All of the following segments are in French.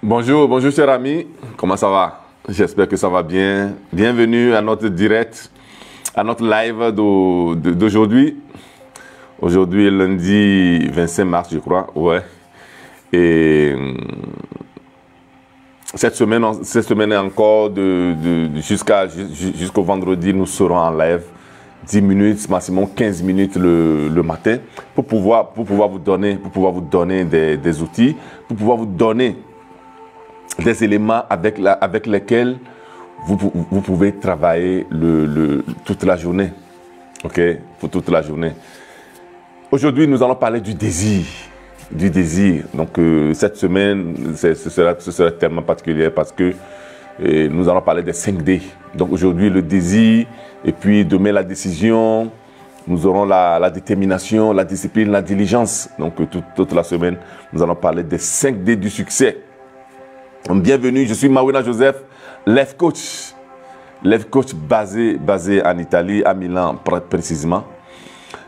Bonjour, bonjour chers amis, comment ça va? J'espère que ça va bien. Bienvenue à notre direct, à notre live d'aujourd'hui. Aujourd'hui, lundi 25 mars, je crois, ouais. Et cette semaine encore, jusqu'au vendredi, nous serons en live. 10 minutes, maximum 15 minutes le matin pour pouvoir vous donner des outils, pour pouvoir vous donner des éléments avec lesquels vous pouvez travailler toute la journée. Ok, pour toute la journée. Aujourd'hui, nous allons parler du désir. Du désir. Donc, cette semaine, ce sera tellement particulier parce que nous allons parler des 5D. Donc, aujourd'hui, le désir, et puis demain, la décision. Nous aurons la détermination, la discipline, la diligence. Donc, toute la semaine, nous allons parler des 5D du succès. Bienvenue, je suis Mawina Joseph, Life Coach. Life Coach basé en Italie, à Milan précisément.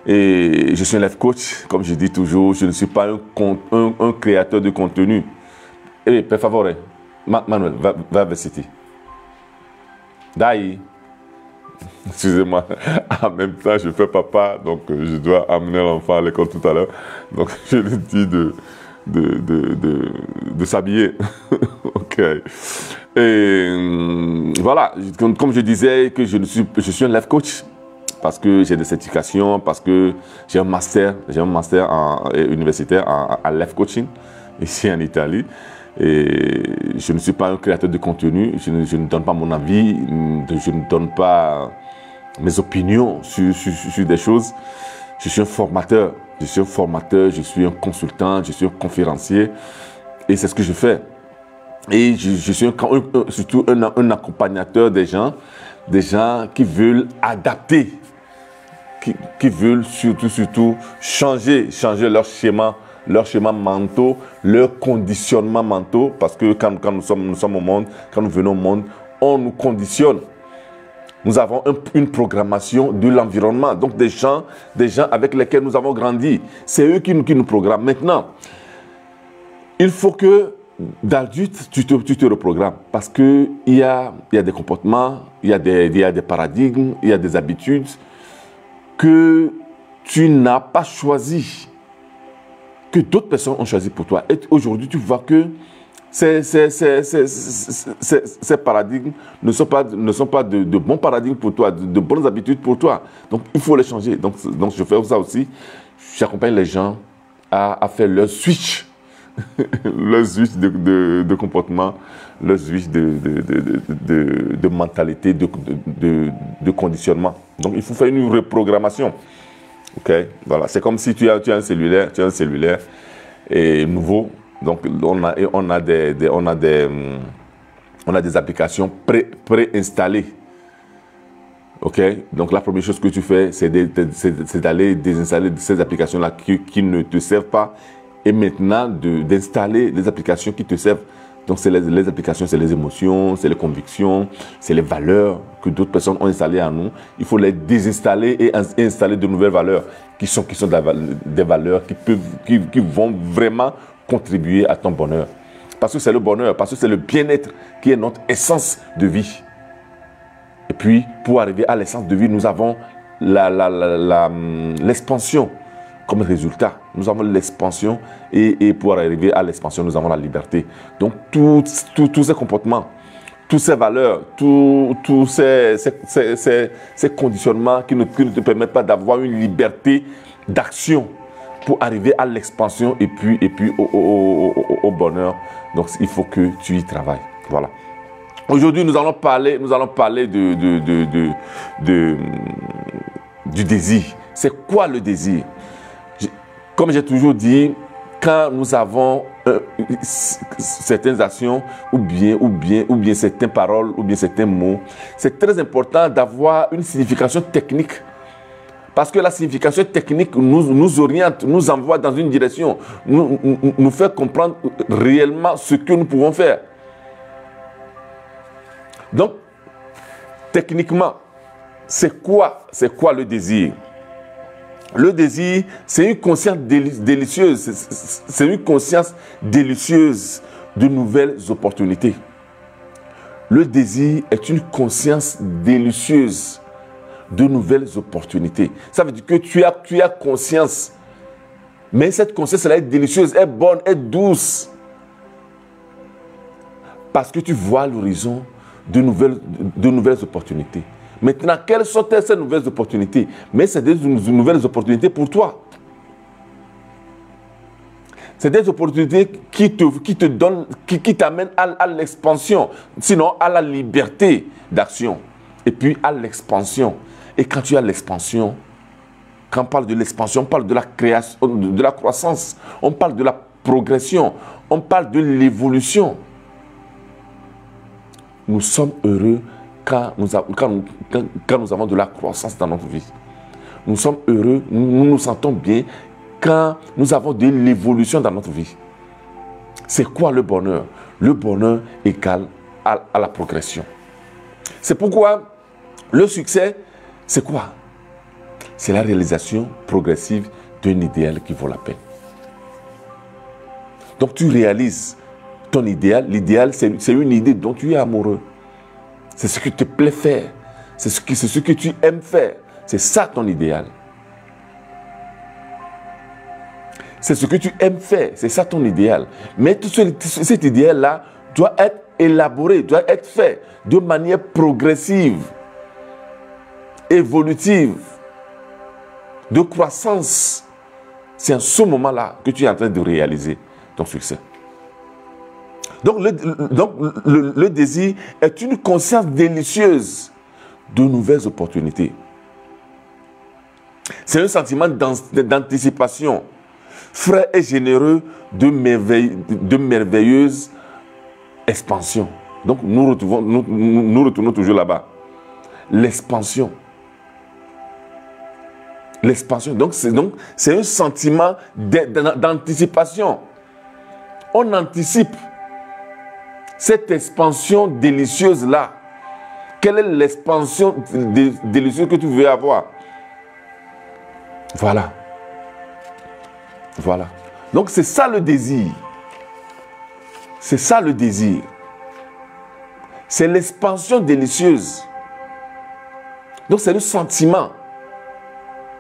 Et je suis un Life Coach, comme je dis toujours, je ne suis pas un créateur de contenu. Eh, per favore, Manuel, va vers City. Dai. Excusez-moi, en même temps, je fais papa, donc je dois amener l'enfant à l'école tout à l'heure. Donc, je lui dis de s'habiller. Ok. Et voilà, comme je disais, que je suis un life coach parce que j'ai des certifications, parce que j'ai un master universitaire en life coaching ici en Italie. Et je ne suis pas un créateur de contenu, je ne donne pas mon avis, je ne donne pas mes opinions sur des choses. Je suis un formateur, je suis un consultant, je suis un conférencier et c'est ce que je fais. Et je suis surtout un accompagnateur des gens qui veulent adapter, qui veulent surtout changer leur schéma mentaux, leur conditionnement mentaux, parce que quand nous sommes au monde, quand nous venons au monde, on nous conditionne. Nous avons une programmation de l'environnement, donc des gens avec lesquels nous avons grandi. C'est eux qui nous programment. Maintenant, il faut que d'adulte, tu te reprogrammes, parce qu'il y a des comportements, il y a des paradigmes, il y a des habitudes que tu n'as pas choisi, que d'autres personnes ont choisi pour toi. Et aujourd'hui, tu vois que ces paradigmes ne sont pas de bons paradigmes pour toi, de bonnes habitudes pour toi. Donc, il faut les changer. Donc je fais ça aussi. J'accompagne les gens à faire leur switch, leur switch de comportement, leur switch de mentalité, de conditionnement. Donc, il faut faire une reprogrammation. Ok, voilà, c'est comme si tu as un cellulaire, et nouveau. Donc on a des applications préinstallées. Ok, donc la première chose que tu fais, c'est d'aller désinstaller ces applications-là qui ne te servent pas, et maintenant d'installer les applications qui te servent. Donc, les applications, c'est les émotions, c'est les convictions, c'est les valeurs que d'autres personnes ont installées en nous. Il faut les désinstaller et installer de nouvelles valeurs qui sont des valeurs qui vont vraiment contribuer à ton bonheur. Parce que c'est le bonheur, parce que c'est le bien-être qui est notre essence de vie. Et puis, pour arriver à l'essence de vie, nous avons l'expansion. Comme résultat, nous avons l'expansion et pour arriver à l'expansion, nous avons la liberté. Donc, tous ces comportements, toutes ces valeurs, tous ces conditionnements qui ne te permettent pas d'avoir une liberté d'action pour arriver à l'expansion et puis au bonheur. Donc, il faut que tu y travailles. Voilà. Aujourd'hui, nous allons parler du désir. C'est quoi le désir? Comme j'ai toujours dit, quand nous avons certaines actions ou bien certaines paroles ou bien certains mots, c'est très important d'avoir une signification technique. Parce que la signification technique nous oriente, nous envoie dans une direction, nous fait comprendre réellement ce que nous pouvons faire. Donc, techniquement, c'est quoi le désir? Le désir, c'est une conscience délicieuse. C'est une conscience délicieuse de nouvelles opportunités. Le désir est une conscience délicieuse de nouvelles opportunités. Ça veut dire que tu as conscience, mais cette conscience elle est délicieuse, est bonne, est douce. Parce que tu vois l'horizon de nouvelles opportunités. Maintenant, quelles sont ces nouvelles opportunités? Mais c'est des nouvelles opportunités pour toi. C'est des opportunités qui te donnent, qui t'amènent à l'expansion, sinon à la liberté d'action. Et puis à l'expansion. Et quand tu as l'expansion, quand on parle de l'expansion, on parle de la création, de la croissance, on parle de la progression, on parle de l'évolution. Nous sommes heureux quand nous avons de la croissance dans notre vie. Nous sommes heureux, nous nous sentons bien quand nous avons de l'évolution dans notre vie. C'est quoi le bonheur? Le bonheur égale à la progression. C'est pourquoi le succès, c'est quoi? C'est la réalisation progressive d'un idéal qui vaut la peine. Donc tu réalises ton idéal. L'idéal, c'est une idée dont tu es amoureux. C'est ce qui te plaît faire. C'est ce que tu aimes faire. C'est ça ton idéal. C'est ce que tu aimes faire. C'est ça ton idéal. Mais tout cet idéal-là doit être élaboré, doit être fait de manière progressive, évolutive, de croissance. C'est à ce moment-là que tu es en train de réaliser ton succès. Donc le désir est une conscience délicieuse de nouvelles opportunités. C'est un sentiment d'anticipation, frais et généreux de merveilleuse expansion. Donc nous retournons toujours là-bas. L'expansion. L'expansion. Donc c'est un sentiment d'anticipation. On anticipe cette expansion délicieuse-là. Quelle est l'expansion délicieuse que tu veux avoir? Voilà. Voilà. Donc c'est ça le désir. C'est ça le désir. C'est l'expansion délicieuse. Donc c'est le sentiment.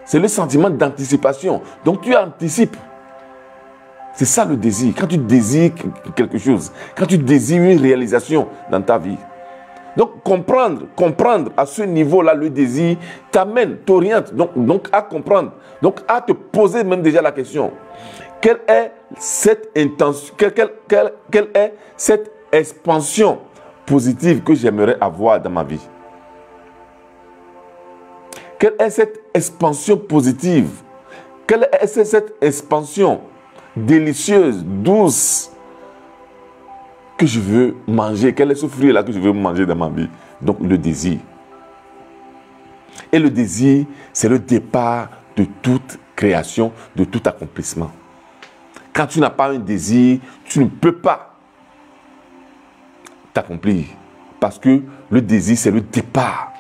C'est le sentiment d'anticipation. Donc tu anticipes. C'est ça le désir. Quand tu désires quelque chose, quand tu désires une réalisation dans ta vie. Donc comprendre à ce niveau-là le désir t'amène, t'oriente donc à comprendre, donc à te poser même déjà la question. Quelle est cette intention, quelle est cette expansion positive que j'aimerais avoir dans ma vie? Quelle est cette expansion positive? Quelle est cette expansion délicieuse, douce que je veux manger? Quel est ce fruit-là que je veux manger dans ma vie? Donc le désir. Et le désir, c'est le départ de toute création, de tout accomplissement. Quand tu n'as pas un désir, tu ne peux pas t'accomplir. Parce que le désir, c'est le départ.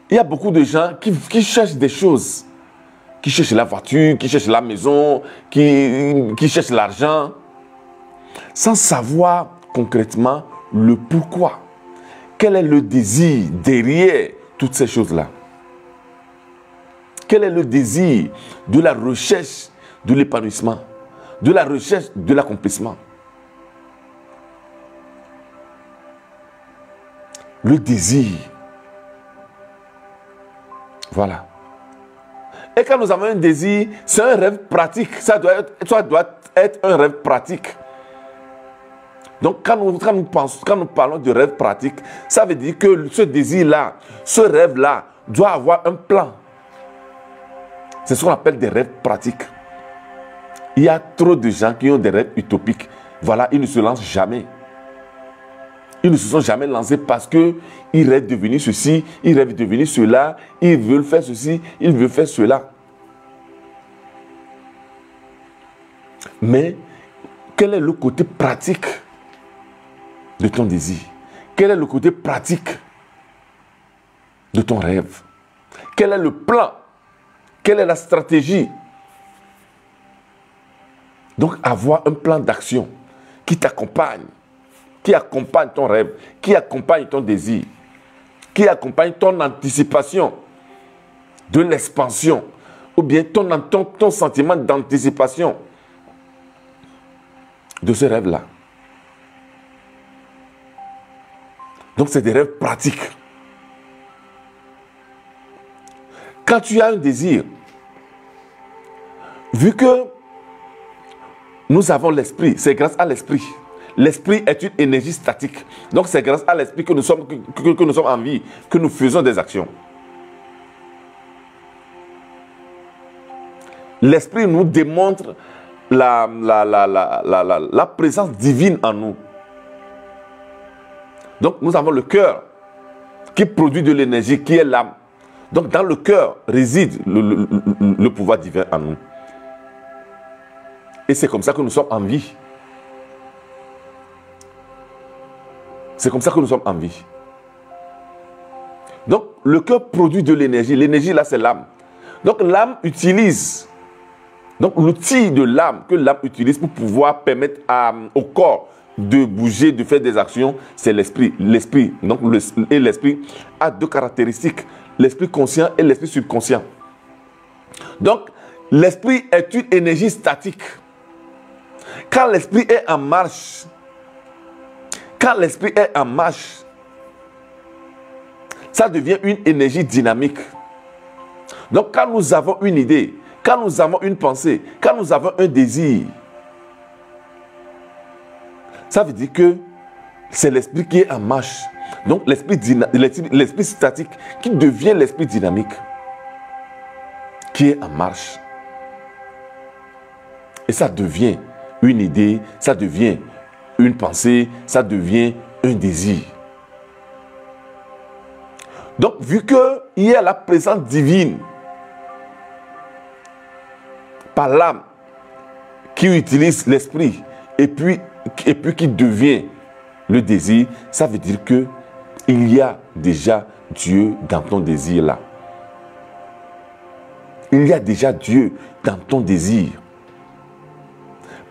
Il y a beaucoup de gens qui cherchent des choses. Qui cherchent la voiture, qui cherchent la maison, qui cherchent l'argent. Sans savoir concrètement le pourquoi. Quel est le désir derrière toutes ces choses-là? Quel est le désir de la recherche de l'épanouissement, de la recherche de l'accomplissement? Le désir. Voilà. Et quand nous avons un désir, c'est un rêve pratique. Ça doit être un rêve pratique. Donc quand nous parlons de rêve pratique, ça veut dire que ce désir-là, ce rêve-là, doit avoir un plan. C'est ce qu'on appelle des rêves pratiques. Il y a trop de gens qui ont des rêves utopiques. Voilà, ils ne se lancent jamais. Ils ne se sont jamais lancés parce qu'ils rêvent de devenir ceci, ils rêvent de devenir cela, ils veulent faire ceci, ils veulent faire cela. Mais quel est le côté pratique de ton désir? Quel est le côté pratique de ton rêve? Quel est le plan? Quelle est la stratégie? Donc, avoir un plan d'action qui t'accompagne, qui accompagne ton rêve, qui accompagne ton désir, qui accompagne ton anticipation de l'expansion, ou bien ton sentiment d'anticipation de ce rêve-là. Donc, c'est des rêves pratiques. Quand tu as un désir, vu que nous avons l'esprit, c'est grâce à l'esprit. L'esprit est une énergie statique. Donc, c'est grâce à l'esprit que nous sommes en vie, que nous faisons des actions. L'esprit nous démontre la présence divine en nous. Donc, nous avons le cœur qui produit de l'énergie, qui est l'âme. Donc, dans le cœur réside le pouvoir divin en nous. Et c'est comme ça que nous sommes en vie. C'est comme ça que nous sommes en vie. Donc, le cœur produit de l'énergie. L'énergie, là, c'est l'âme. Donc, l'âme utilise. Donc, l'outil de l'âme que l'âme utilise pour pouvoir permettre au corps de bouger, de faire des actions, c'est l'esprit. L'esprit. Donc, l'esprit a deux caractéristiques. L'esprit conscient et l'esprit subconscient. Donc, l'esprit est une énergie statique. Quand l'esprit est en marche, ça devient une énergie dynamique. Donc, quand nous avons une idée, quand nous avons une pensée, quand nous avons un désir, ça veut dire que c'est l'esprit qui est en marche. Donc, l'esprit statique qui devient l'esprit dynamique, qui est en marche. Et ça devient une idée, ça devient une pensée, ça devient un désir. Donc, vu qu'il y a la présence divine par l'âme qui utilise l'esprit et puis qui devient le désir, ça veut dire que il y a déjà Dieu dans ton désir là. Il y a déjà Dieu dans ton désir.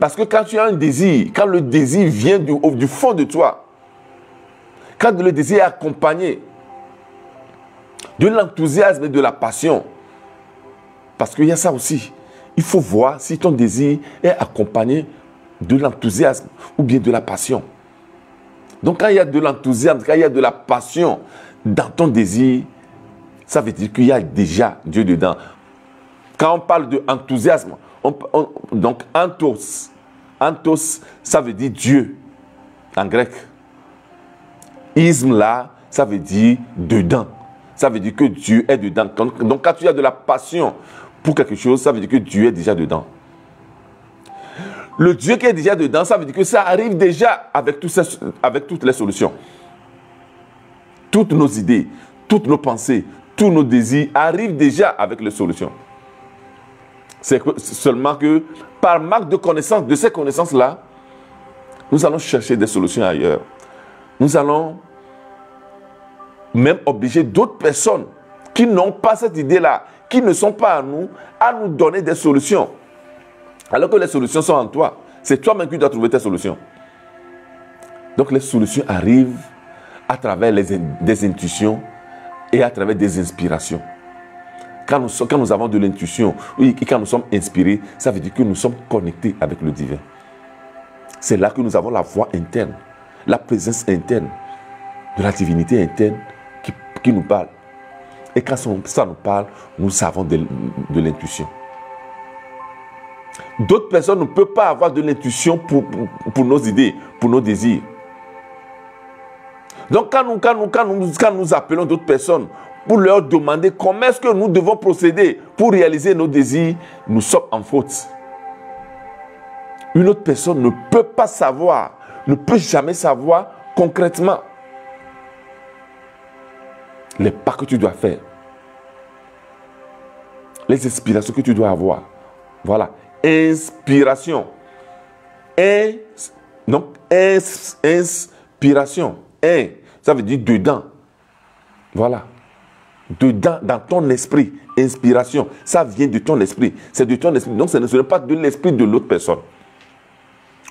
Parce que quand tu as un désir, quand le désir vient du fond de toi, quand le désir est accompagné de l'enthousiasme et de la passion, parce qu'il y a ça aussi, il faut voir si ton désir est accompagné de l'enthousiasme ou bien de la passion. Donc quand il y a de l'enthousiasme, quand il y a de la passion dans ton désir, ça veut dire qu'il y a déjà Dieu dedans. Quand on parle d'enthousiasme, donc anthos, ça veut dire Dieu en grec. Isme là, ça veut dire dedans. Ça veut dire que Dieu est dedans. Donc quand tu as de la passion pour quelque chose, ça veut dire que Dieu est déjà dedans. Le Dieu qui est déjà dedans, ça veut dire que ça arrive déjà avec toutes les solutions. Toutes nos idées, toutes nos pensées, tous nos désirs arrivent déjà avec les solutions. C'est seulement que par manque de connaissance, de ces connaissances-là, nous allons chercher des solutions ailleurs. Nous allons même obliger d'autres personnes qui n'ont pas cette idée-là, qui ne sont pas à nous donner des solutions. Alors que les solutions sont en toi. C'est toi-même qui dois trouver tes solutions. Donc les solutions arrivent à travers des intuitions et à travers des inspirations. Quand nous avons de l'intuition et quand nous sommes inspirés, ça veut dire que nous sommes connectés avec le divin. C'est là que nous avons la voix interne, la présence interne de la divinité interne qui nous parle. Et quand ça nous parle, nous avons de l'intuition. D'autres personnes ne peuvent pas avoir de l'intuition pour nos idées, pour nos désirs. Donc quand nous appelons d'autres personnes pour leur demander comment est-ce que nous devons procéder pour réaliser nos désirs, nous sommes en faute. Une autre personne ne peut pas savoir, ne peut jamais savoir concrètement les pas que tu dois faire, les inspirations que tu dois avoir. Voilà. Inspiration. Donc, inspiration. Ça veut dire dedans. Voilà. Dedans, dans ton esprit. Inspiration. Ça vient de ton esprit. C'est de ton esprit. Donc, ce n'est pas de l'esprit de l'autre personne.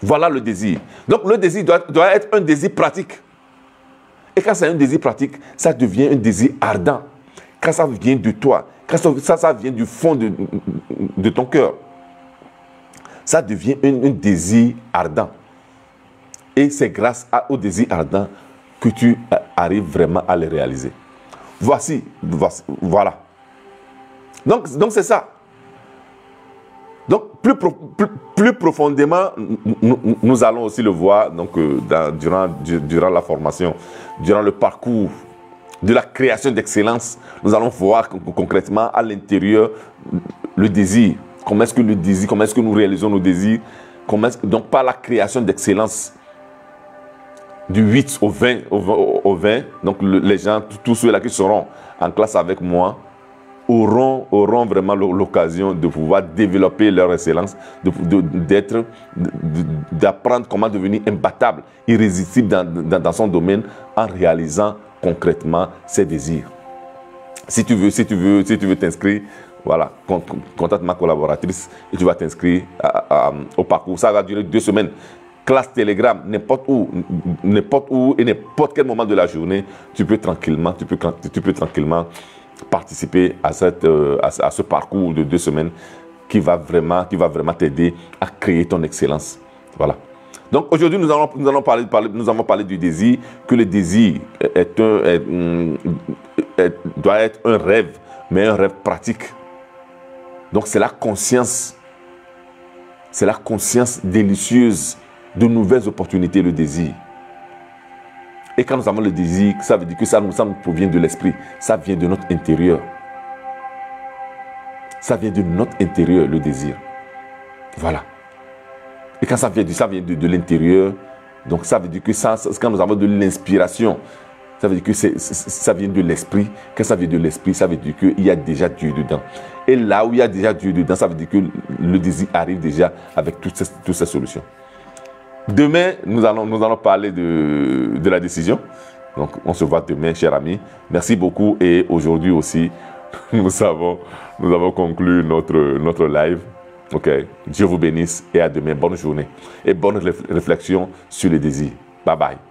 Voilà le désir. Donc le désir doit être un désir pratique. Et quand c'est un désir pratique, ça devient un désir ardent. Quand ça vient de toi, quand ça vient du fond de ton cœur, ça devient un désir ardent. Et c'est grâce au désir ardent que tu arrives vraiment à le réaliser. Voilà. Donc c'est ça. Donc, plus profondément, nous allons aussi le voir donc, durant la formation, durant le parcours de la création d'excellence. Nous allons voir concrètement à l'intérieur le désir. Comment est-ce que le désir, comment est-ce que nous réalisons nos désirs, donc par la création d'excellence. Du 8 au 20, donc les gens, tous ceux-là qui seront en classe avec moi, auront vraiment l'occasion de pouvoir développer leur excellence, d'apprendre comment devenir imbattable, irrésistible dans son domaine en réalisant concrètement ses désirs. Si tu veux t'inscrire, voilà, contacte ma collaboratrice et tu vas t'inscrire au parcours. Ça va durer 2 semaines. Classe Telegram, n'importe où et n'importe quel moment de la journée, tu peux tranquillement participer à ce parcours de 2 semaines qui va vraiment t'aider à créer ton excellence. Voilà. Donc aujourd'hui, nous allons parler du désir, que le désir doit être un rêve, mais un rêve pratique. Donc c'est la conscience délicieuse de nouvelles opportunités, le désir. Et quand nous avons le désir, ça veut dire que ça nous provient de l'esprit. Ça vient de notre intérieur. Ça vient de notre intérieur, le désir. Voilà. Et quand ça vient de l'intérieur, donc ça veut dire que quand nous avons de l'inspiration, ça veut dire que ça vient de l'esprit. Quand ça vient de l'esprit, ça veut dire qu'il y a déjà Dieu dedans. Et là où il y a déjà Dieu dedans, ça veut dire que le désir arrive déjà avec toutes ces solutions. Demain, nous allons parler de la décision. Donc, on se voit demain, chers amis. Merci beaucoup. Et aujourd'hui aussi, nous avons conclu notre live. Ok. Dieu vous bénisse et à demain. Bonne journée et bonne réflexion sur les désirs. Bye bye.